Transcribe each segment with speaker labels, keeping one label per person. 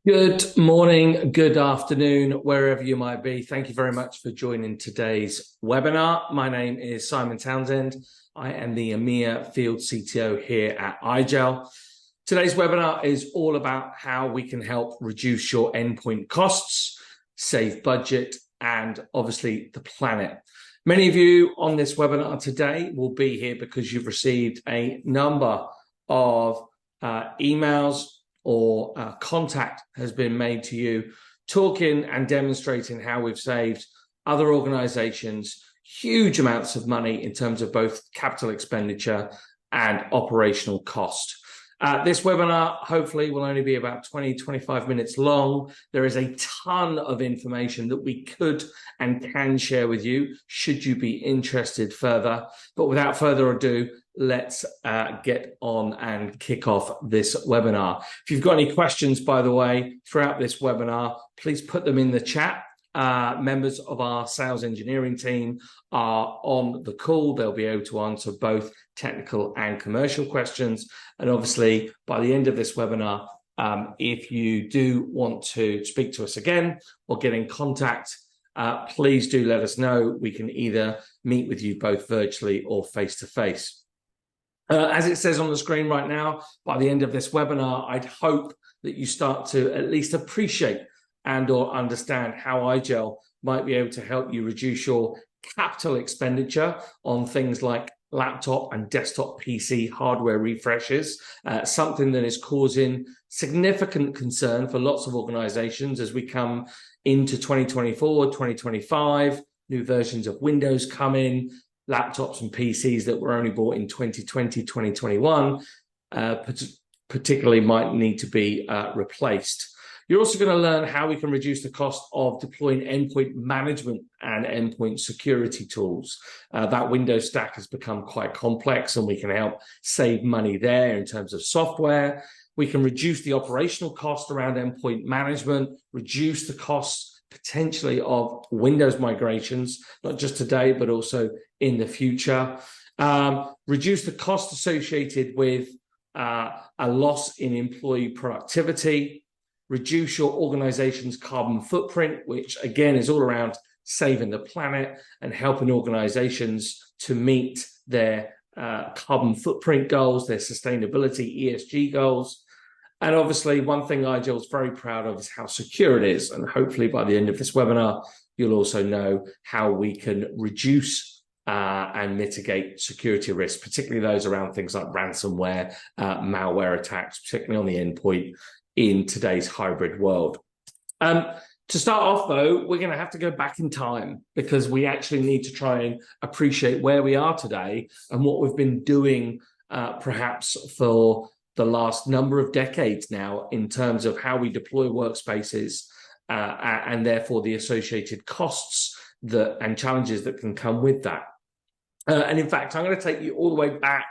Speaker 1: Good morning, good afternoon, wherever you might be. Thank you very much for joining today's webinar. My name is Simon Townsend. I am the EMEA Field CTO here at IGEL. Today's webinar is all about how we can help reduce your endpoint costs, save budget, and obviously the planet. Many of you on this webinar today will be here because you've received a number of emails or contact has been made to you talking and demonstrating how we've saved other organizations huge amounts of money in terms of both capital expenditure and operational cost. This webinar hopefully will only be about 20-25 minutes long. There is a ton of information that we could and can share with you should you be interested further. But without further ado, let's get on and kick off this webinar. If you've got any questions, by the way, throughout this webinar, please put them in the chat. Members of our sales engineering team are on the call. They'll be able to answer both technical and commercial questions. And obviously, by the end of this webinar, if you do want to speak to us again or get in contact, please do let us know. We can either meet with you both virtually or face-to-face. As it says on the screen right now, by the end of this webinar, I'd hope that you start to at least appreciate and or understand how IGEL might be able to help you reduce your capital expenditure on things like laptop and desktop PC hardware refreshes, something that is causing significant concern for lots of organizations as we come into 2024, 2025, new versions of Windows come in, laptops and PCs that were only bought in 2020, 2021, particularly might need to be replaced. You're also going to learn how we can reduce the cost of deploying endpoint management and endpoint security tools. That Windows stack has become quite complex, and we can help save money there in terms of software. We can reduce the operational cost around endpoint management, reduce the costs potentially of Windows migrations, not just today, but also in the future. Reduce the cost associated with a loss in employee productivity. Reduce your organization's carbon footprint, which again is all around saving the planet and helping organizations to meet their carbon footprint goals, their sustainability ESG goals. And obviously, one thing IGEL is very proud of is how secure it is. And hopefully by the end of this webinar, you'll also know how we can reduce and mitigate security risks, particularly those around things like ransomware, malware attacks, particularly on the endpoint in today's hybrid world. To start off, though, we're going to have to go back in time because we actually need to try and appreciate where we are today and what we've been doing perhaps for the last number of decades now in terms of how we deploy workspaces and therefore the associated costs and challenges that can come with that. And in fact, I'm going to take you all the way back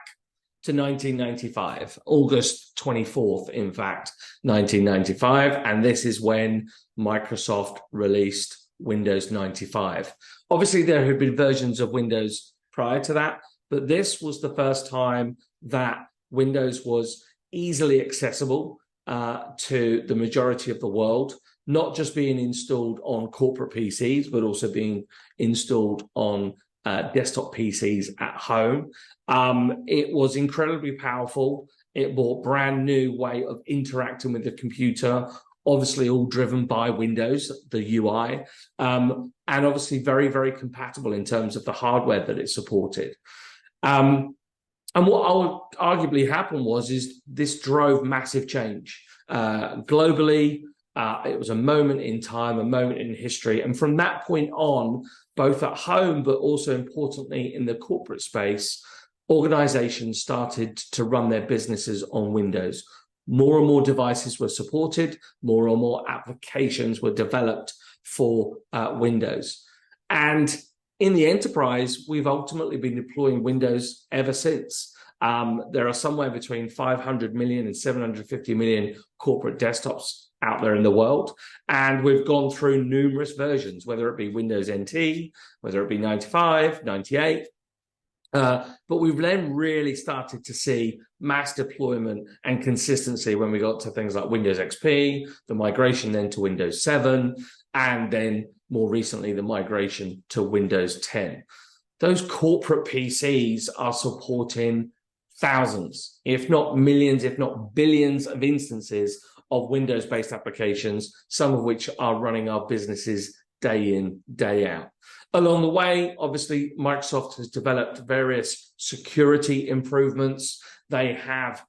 Speaker 1: to 1995, August 24th, in fact, 1995. And this is when Microsoft released Windows 95. Obviously, there had been versions of Windows prior to that, but this was the first time that Windows was easily accessible to the majority of the world, not just being installed on corporate PCs, but also being installed on desktop PCs at home. It was incredibly powerful. It brought a brand new way of interacting with the computer, obviously all driven by Windows, the UI, and obviously very, very compatible in terms of the hardware that it supported. And what arguably happened is this drove massive change globally. It was a moment in time, a moment in history. And from that point on, both at home, but also importantly in the corporate space, organizations started to run their businesses on Windows. More and more devices were supported, more and more applications were developed for Windows. And in the enterprise, we've ultimately been deploying Windows ever since. There are somewhere between 500 million and 750 million corporate desktops out there in the world. And we've gone through numerous versions, whether it be Windows NT, whether it be 95, 98, But we've then really started to see mass deployment and consistency when we got to things like Windows XP, the migration then to Windows 7, and then more recently, the migration to Windows 10. Those corporate PCs are supporting thousands, if not millions, if not billions of instances of Windows-based applications, some of which are running our businesses day in, day out. Along the way, obviously, Microsoft has developed various security improvements. They have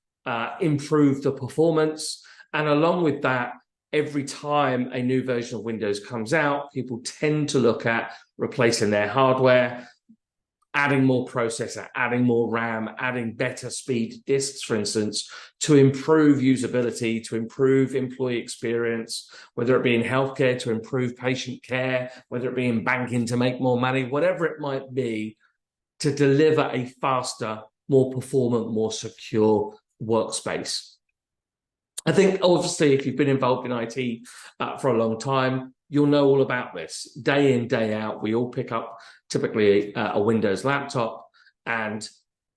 Speaker 1: improved the performance. And along with that, every time a new version of Windows comes out, people tend to look at replacing their hardware, adding more processor, adding more RAM, adding better speed disks, for instance, to improve usability, to improve employee experience, whether it be in healthcare to improve patient care, whether it be in banking to make more money, whatever it might be, to deliver a faster, more performant, more secure workspace. I think, obviously, if you've been involved in IT for a long time, you'll know all about this. Day in, day out, we all pick up typically a Windows laptop and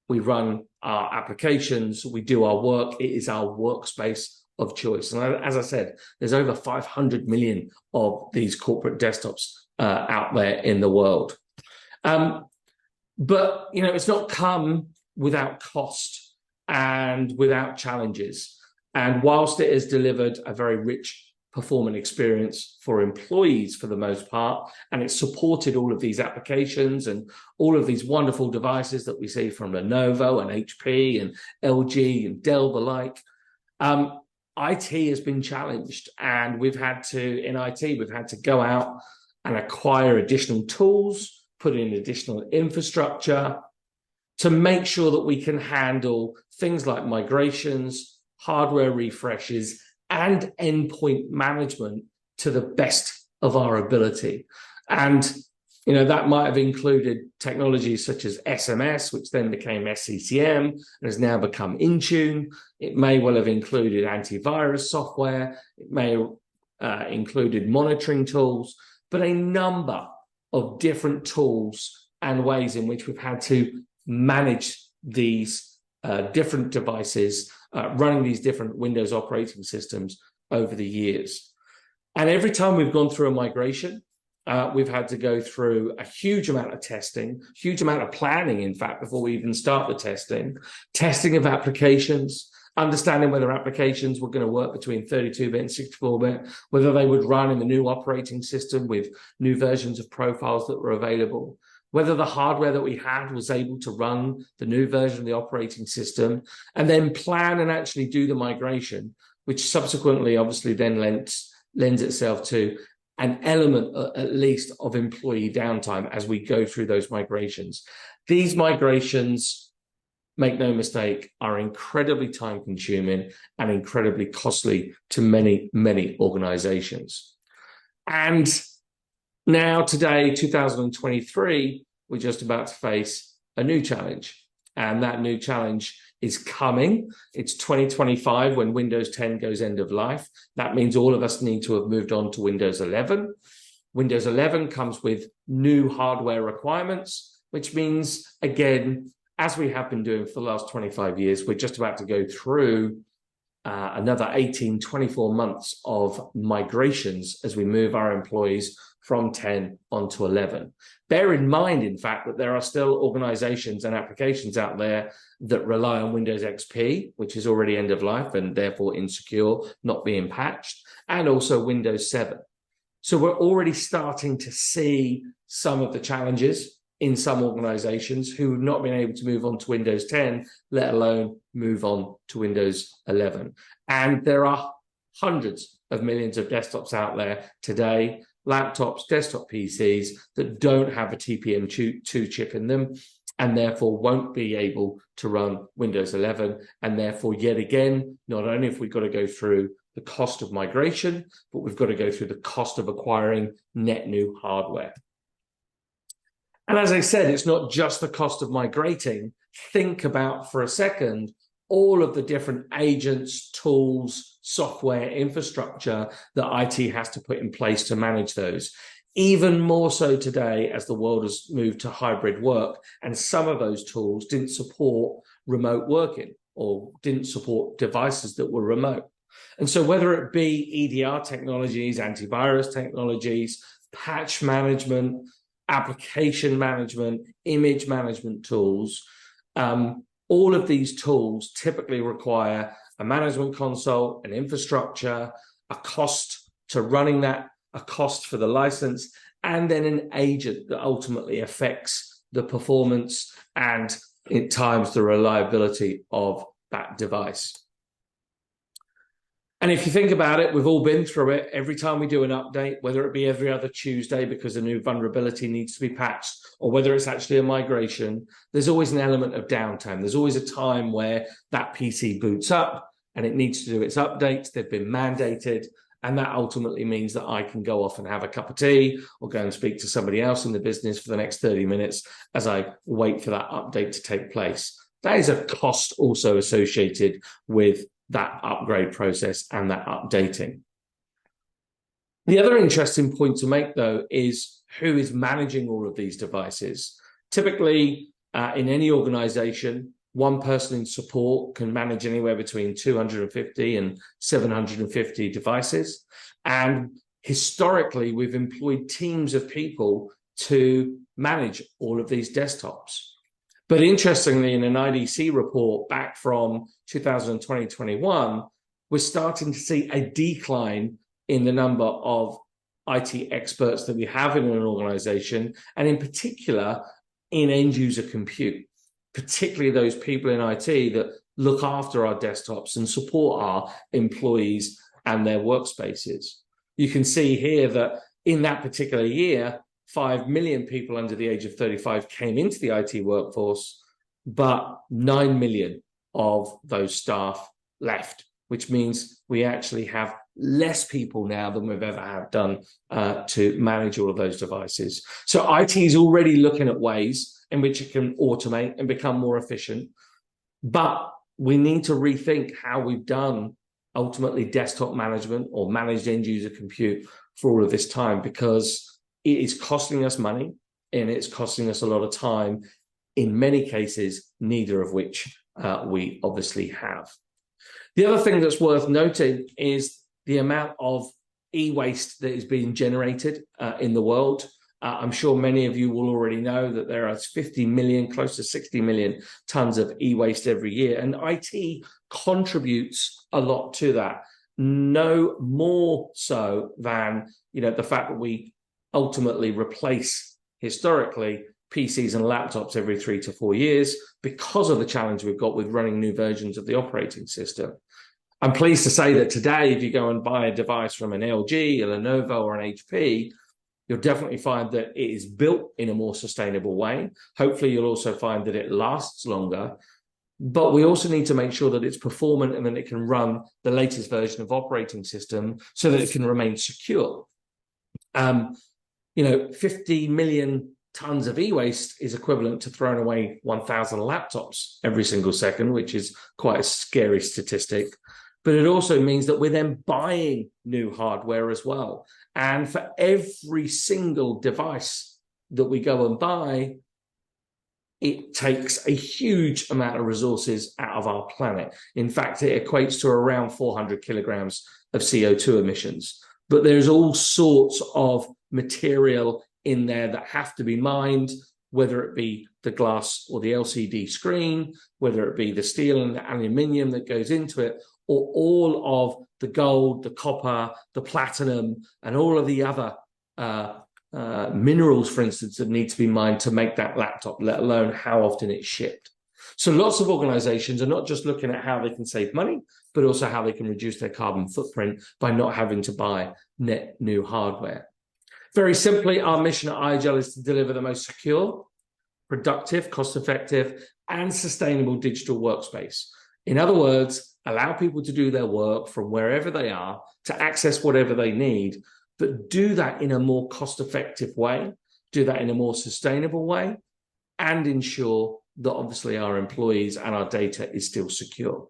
Speaker 1: we run our applications, we do our work. It is our workspace of choice. And as I said, there's over 500 million of these corporate desktops out there in the world. But, you know, it's not come without cost and without challenges. And whilst it has delivered a very rich performant experience for employees for the most part, and it's supported all of these applications and all of these wonderful devices that we see from Lenovo and HP and LG and Dell the like, IT has been challenged, and we've had to go out and acquire additional tools, put in additional infrastructure to make sure that we can handle things like migrations, hardware refreshes, and endpoint management to the best of our ability. And, you know, that might have included technologies such as SMS, which then became SCCM and has now become Intune. It may well have included antivirus software. It may have included monitoring tools, but a number of different tools and ways in which we've had to manage these different devices, running these different Windows operating systems over the years. And every time we've gone through a migration, we've had to go through a huge amount of testing, huge amount of planning, in fact, before we even start the testing of applications, understanding whether applications were going to work between 32-bit and 64-bit, whether they would run in the new operating system with new versions of profiles that were available, whether the hardware that we had was able to run the new version of the operating system, and then plan and actually do the migration, which subsequently obviously then lends itself to an element, at least, of employee downtime as we go through those migrations. These migrations, make no mistake, are incredibly time-consuming and incredibly costly to many, many organizations. And now, today, 2023, we're just about to face a new challenge. And that new challenge is coming. It's 2025 when Windows 10 goes end of life. That means all of us need to have moved on to Windows 11. Windows 11 comes with new hardware requirements, which means, again, as we have been doing for the last 25 years, we're just about to go through another 18, 24 months of migrations as we move our employees from 10 onto 11. Bear in mind, in fact, that there are still organizations and applications out there that rely on Windows XP, which is already end of life and therefore insecure, not being patched, and also Windows 7. So we're already starting to see some of the challenges in some organizations who have not been able to move on to Windows 10, let alone move on to Windows 11. And there are hundreds of millions of desktops out there today, laptops, desktop PCs, that don't have a TPM2 chip in them and therefore won't be able to run Windows 11. And therefore, yet again, not only have we got to go through the cost of migration, but we've got to go through the cost of acquiring net new hardware. And as I said, it's not just the cost of migrating. Think about, for a second, all of the different agents, tools, software, infrastructure that IT has to put in place to manage those. Even more so today as the world has moved to hybrid work, and some of those tools didn't support remote working or didn't support devices that were remote. And so whether it be EDR technologies, antivirus technologies, patch management, application management, image management tools, all of these tools typically require a management console, an infrastructure, a cost to running that, a cost for the license, and then an agent that ultimately affects the performance and at times the reliability of that device. And if you think about it, we've all been through it. Every time we do an update, whether it be every other Tuesday because a new vulnerability needs to be patched, or whether it's actually a migration, there's always an element of downtime. There's always a time where that PC boots up and it needs to do its updates. They've been mandated. And that ultimately means that I can go off and have a cup of tea or go and speak to somebody else in the business for the next 30 minutes as I wait for that update to take place. That is a cost also associated with that upgrade process and that updating. The other interesting point to make, though, is who is managing all of these devices. Typically, in any organization, one person in support can manage anywhere between 250 and 750 devices. And historically, we've employed teams of people to manage all of these desktops. But interestingly, in an IDC report back from 2020-21, we're starting to see a decline in the number of IT experts that we have in an organization, and in particular, in end-user compute, particularly those people in IT that look after our desktops and support our employees and their workspaces. You can see here that in that particular year, 5 million people under the age of 35 came into the IT workforce, but 9 million of those staff left, which means we actually have less people now than we've ever have done to manage all of those devices. So IT is already looking at ways in which it can automate and become more efficient, but we need to rethink how we've done ultimately desktop management or managed end user compute for all of this time, because it is costing us money and it's costing us a lot of time, in many cases, neither of which we obviously have. The other thing that's worth noting is the amount of e-waste that is being generated in the world. I'm sure many of you will already know that there are 50 million, close to 60 million tons of e-waste every year, and IT contributes a lot to that. No more so than, the fact that we ultimately replace historically PCs and laptops every 3 to 4 years because of the challenge we've got with running new versions of the operating system. I'm pleased to say that today, if you go and buy a device from an LG, a Lenovo, or an HP, you'll definitely find that it is built in a more sustainable way. Hopefully, you'll also find that it lasts longer. But we also need to make sure that it's performant and that it can run the latest version of operating system so that it can remain secure. 50 million tons of e-waste is equivalent to throwing away 1,000 laptops every single second, which is quite a scary statistic. But it also means that we're then buying new hardware as well. And for every single device that we go and buy, it takes a huge amount of resources out of our planet. In fact, it equates to around 400 kilograms of CO2 emissions. But there's all sorts of material in there that have to be mined, whether it be the glass or the LCD screen, whether it be the steel and the aluminium that goes into it, or all of the gold, the copper, the platinum, and all of the other minerals, for instance, that need to be mined to make that laptop, let alone how often it's shipped. So lots of organizations are not just looking at how they can save money, but also how they can reduce their carbon footprint by not having to buy net new hardware. Very simply, our mission at IGEL is to deliver the most secure, productive, cost-effective, and sustainable digital workspace. In other words, allow people to do their work from wherever they are, to access whatever they need, but do that in a more cost-effective way, do that in a more sustainable way, and ensure that obviously our employees and our data is still secure.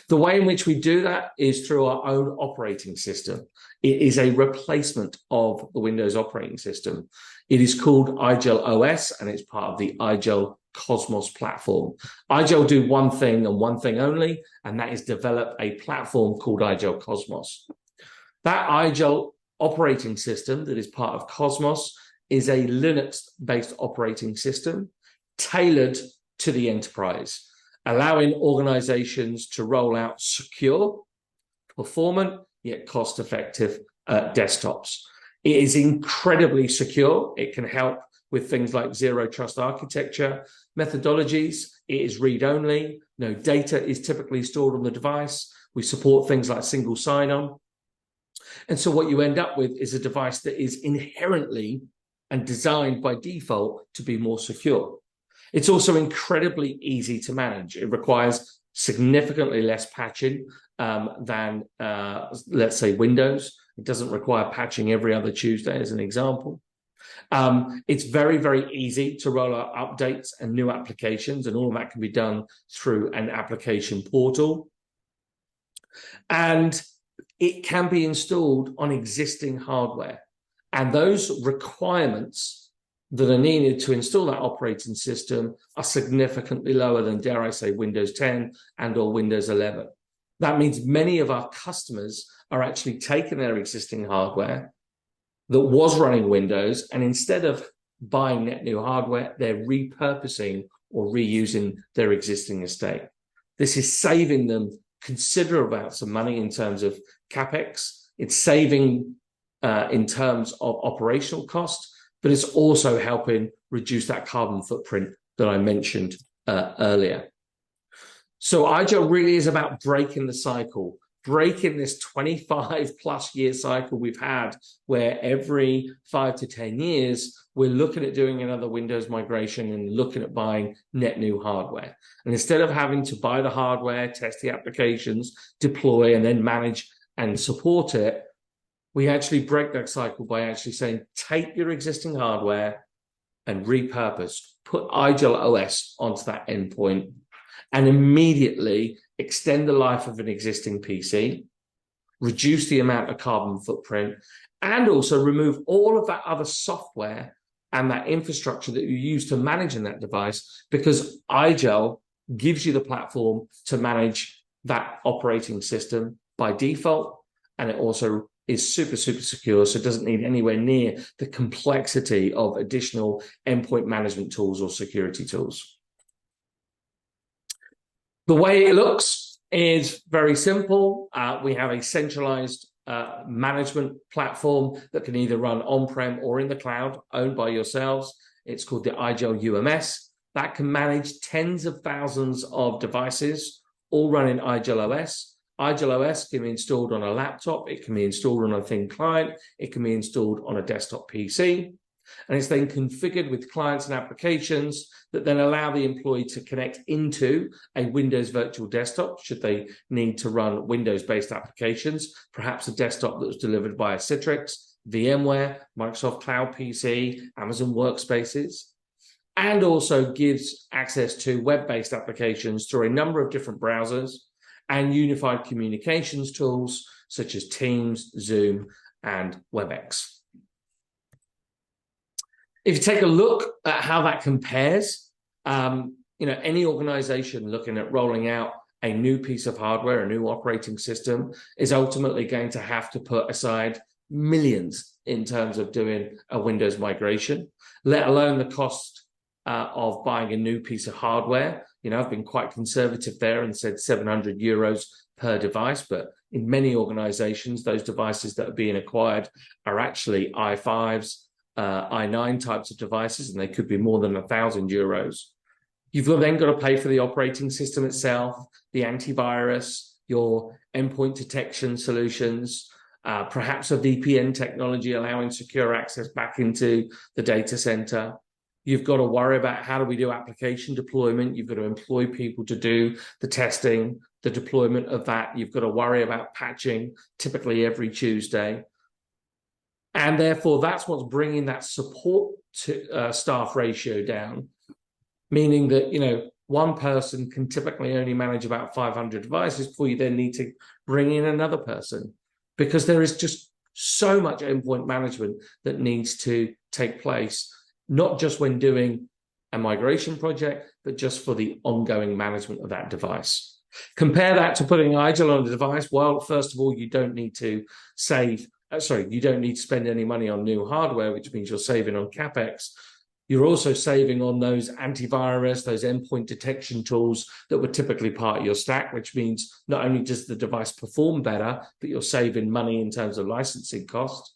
Speaker 1: The way in which we do that is through our own operating system. It is a replacement of the Windows operating system. It is called IGEL OS, and it's part of the IGEL Cosmos platform. IGEL do one thing and one thing only, and that is develop a platform called IGEL Cosmos. That IGEL operating system that is part of Cosmos is a Linux-based operating system tailored to the enterprise, allowing organizations to roll out secure, performant, yet cost-effective desktops. It is incredibly secure. It can help with things like zero trust architecture methodologies. It is read-only. No data is typically stored on the device. We support things like single sign-on. And so what you end up with is a device that is inherently and designed by default to be more secure. It's also incredibly easy to manage. It requires significantly less patching than, let's say, Windows. It doesn't require patching every other Tuesday, as an example. It's very, very easy to roll out updates and new applications, and all of that can be done through an application portal. And it can be installed on existing hardware. And those requirements that are needed to install that operating system are significantly lower than, dare I say, Windows 10 and or Windows 11. That means many of our customers are actually taking their existing hardware that was running Windows, and instead of buying net new hardware, they're repurposing or reusing their existing estate. This is saving them considerable amounts of money in terms of CapEx. It's saving in terms of operational cost, but it's also helping reduce that carbon footprint that I mentioned earlier. So IGEL really is about breaking the cycle, breaking this 25 plus year cycle we've had, where every 5 to 10 years, we're looking at doing another Windows migration and looking at buying net new hardware. And instead of having to buy the hardware, test the applications, deploy, and then manage and support it, we actually break that cycle by actually saying, take your existing hardware and repurpose, put IGEL OS onto that endpoint, and immediately extend the life of an existing PC, reduce the amount of carbon footprint, and also remove all of that other software and that infrastructure that you use to manage in that device, because IGEL gives you the platform to manage that operating system by default, and it also is super, super secure, so it doesn't need anywhere near the complexity of additional endpoint management tools or security tools. The way it looks is very simple. We have a centralized management platform that can either run on-prem or in the cloud, owned by yourselves. It's called the IGEL UMS. That can manage tens of thousands of devices, all running IGEL OS. IGEL OS can be installed on a laptop, it can be installed on a thin client, it can be installed on a desktop PC, and it's then configured with clients and applications that then allow the employee to connect into a Windows virtual desktop should they need to run Windows-based applications, perhaps a desktop that was delivered by a Citrix, VMware, Microsoft Cloud PC, Amazon Workspaces, and also gives access to web-based applications through a number of different browsers and unified communications tools such as Teams, Zoom, and WebEx. If you take a look at how that compares, any organization looking at rolling out a new piece of hardware, a new operating system, is ultimately going to have to put aside millions in terms of doing a Windows migration, let alone the cost of buying a new piece of hardware. I've been quite conservative there and said 700 euros per device, but in many organizations, those devices that are being acquired are actually i5s, i9 types of devices, and they could be more than 1,000 euros. You've then got to pay for the operating system itself, the antivirus, your endpoint detection solutions, perhaps a VPN technology allowing secure access back into the data center. You've got to worry about how do we do application deployment. You've got to employ people to do the testing, the deployment of that. You've got to worry about patching, typically every Tuesday. And therefore, that's what's bringing that support to staff ratio down, meaning that, one person can typically only manage about 500 devices before you then need to bring in another person, because there is just so much endpoint management that needs to take place, not just when doing a migration project, but just for the ongoing management of that device. Compare that to putting IGEL on a device. Well, first of all, you don't need to you don't need to spend any money on new hardware, which means you're saving on CapEx. You're also saving on those antivirus, those endpoint detection tools that were typically part of your stack, which means not only does the device perform better, but you're saving money in terms of licensing cost.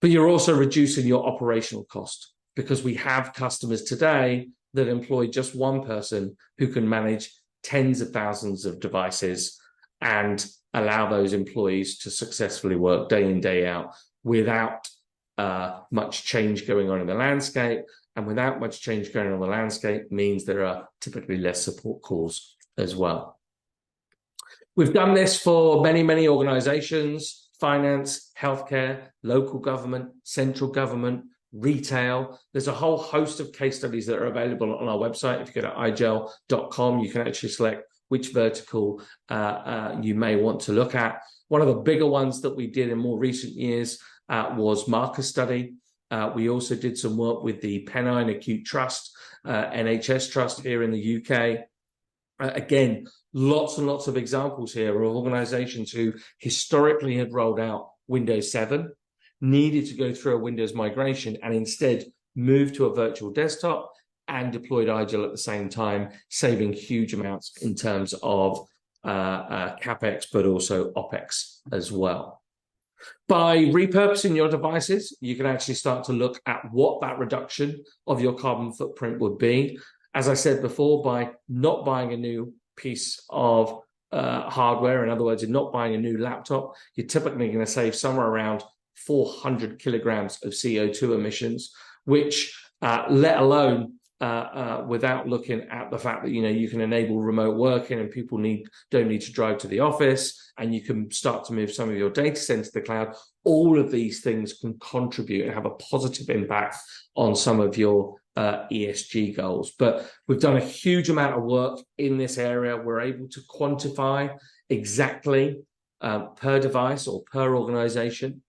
Speaker 1: But you're also reducing your operational cost, because we have customers today that employ just one person who can manage tens of thousands of devices and allow those employees to successfully work day in, day out without much change going on in the landscape. And without much change going on in the landscape means there are typically less support calls as well. We've done this for many, many organizations: finance, healthcare, local government, central government, retail. There's a whole host of case studies that are available on our website. If you go to igel.com, you can actually select which vertical you may want to look at. One of the bigger ones that we did in more recent years was marker study. We also did some work with the Pennine Acute Trust, NHS Trust here in the UK. Again, lots and lots of examples here of organizations who historically had rolled out Windows 7, needed to go through a Windows migration, and instead moved to a virtual desktop and deployed IGEL at the same time, saving huge amounts in terms of CapEx, but also OpEx as well. By repurposing your devices, you can actually start to look at what that reduction of your carbon footprint would be. As I said before, by not buying a new piece of hardware, in other words, you're not buying a new laptop, you're typically going to save somewhere around 400 kilograms of CO2 emissions, which let alone without looking at the fact that you can enable remote working and people don't need to drive to the office, and you can start to move some of your data center to the cloud. All of these things can contribute and have a positive impact on some of your ESG goals. But we've done a huge amount of work in this area. We're able to quantify exactly per device or per organization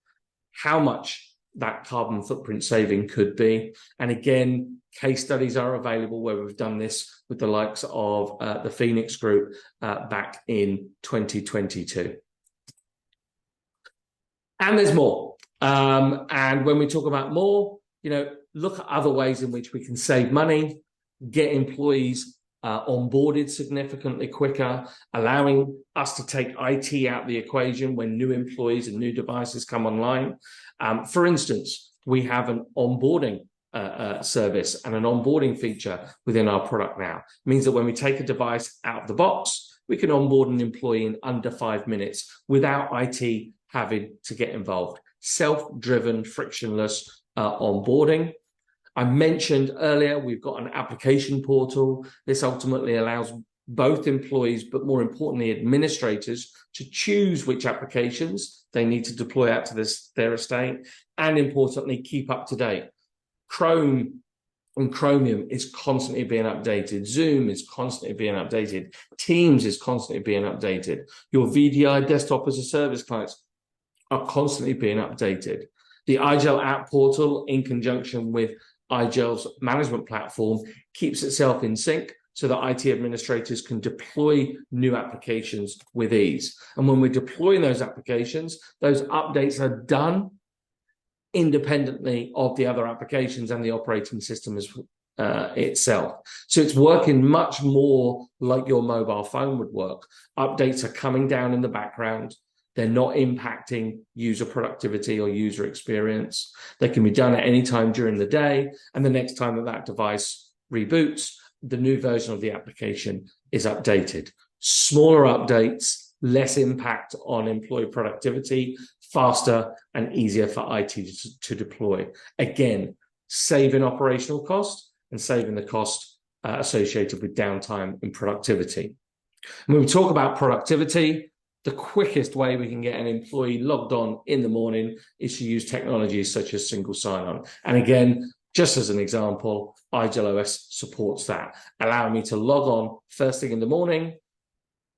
Speaker 1: how much that carbon footprint saving could be. And again, case studies are available where we've done this with the likes of the Phoenix Group back in 2022. And there's more. And when we talk about more, look at other ways in which we can save money, get employees onboarded significantly quicker, allowing us to take IT out of the equation when new employees and new devices come online. For instance, we have an onboarding service and an onboarding feature within our product now. It means that when we take a device out of the box, we can onboard an employee in under 5 minutes without IT having to get involved. Self-driven, frictionless onboarding. I mentioned earlier, we've got an application portal. This ultimately allows both employees, but more importantly, administrators, to choose which applications they need to deploy out to their estate, and importantly, keep up to date. Chrome and Chromium is constantly being updated. Zoom is constantly being updated. Teams is constantly being updated. Your VDI desktop as a service clients are constantly being updated. The IGEL app portal, in conjunction with IGEL's management platform, keeps itself in sync so that IT administrators can deploy new applications with ease. And when we're deploying those applications, those updates are done independently of the other applications and the operating system itself. So it's working much more like your mobile phone would work. Updates are coming down in the background. They're not impacting user productivity or user experience. They can be done at any time during the day, and the next time that device reboots, the new version of the application is updated. Smaller updates, less impact on employee productivity, faster and easier for IT to deploy. Again, saving operational cost and saving the cost associated with downtime and productivity. When we talk about productivity, the quickest way we can get an employee logged on in the morning is to use technologies such as single sign-on. And again, Just as an example, IGEL OS supports that, allowing me to log on first thing in the morning,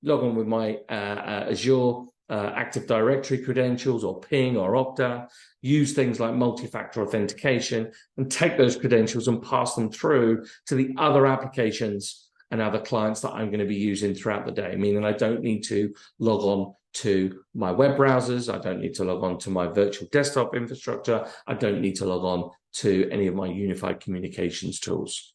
Speaker 1: log on with my Azure Active Directory credentials or Ping or Okta, use things like multi-factor authentication, and take those credentials and pass them through to the other applications and other clients that I'm going to be using throughout the day, meaning I don't need to log on to my web browsers, I don't need to log on to my virtual desktop infrastructure, I don't need to log on to any of my unified communications tools.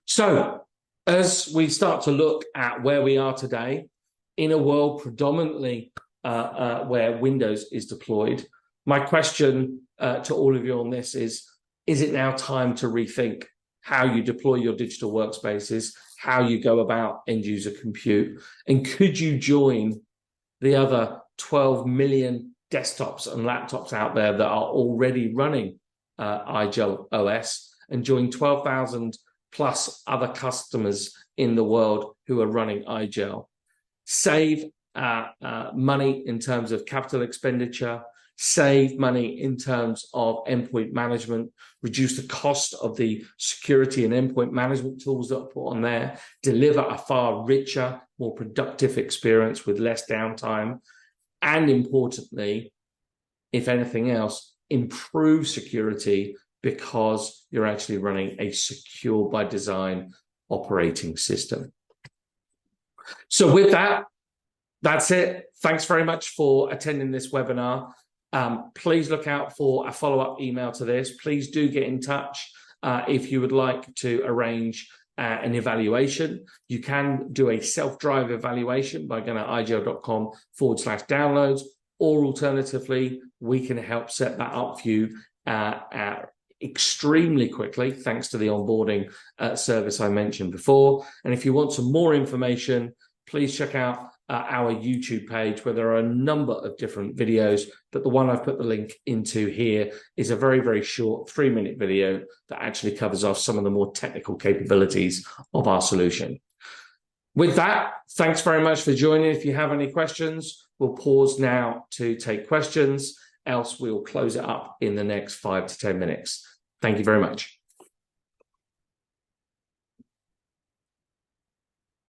Speaker 1: So, as we start to look at where we are today, in a world predominantly where Windows is deployed, my question to all of you on this is it now time to rethink how you deploy your digital workspaces, how you go about end-user compute, and could you join the other 12 million desktops and laptops out there that are already running IGEL OS and join 12,000 plus other customers in the world who are running IGEL? Save money in terms of capital expenditure, save money in terms of endpoint management, reduce the cost of the security and endpoint management tools that are put on there, deliver a far richer, more productive experience with less downtime, and importantly, if anything else, improve security because you're actually running a secure by design operating system. So with that, that's it. Thanks very much for attending this webinar. Please look out for a follow-up email to this. Please do get in touch if you would like to arrange an evaluation. You can do a self-drive evaluation by going to igel.com/downloads, or alternatively, we can help set that up for you extremely quickly, thanks to the onboarding service I mentioned before. And if you want some more information, please check out our YouTube page, where there are a number of different videos, but the one I've put the link into here is a very, very short 3-minute video that actually covers off some of the more technical capabilities of our solution. With that, thanks very much for joining. If you have any questions, we'll pause now to take questions, else we'll close it up in the next 5 to 10 minutes. Thank you very much.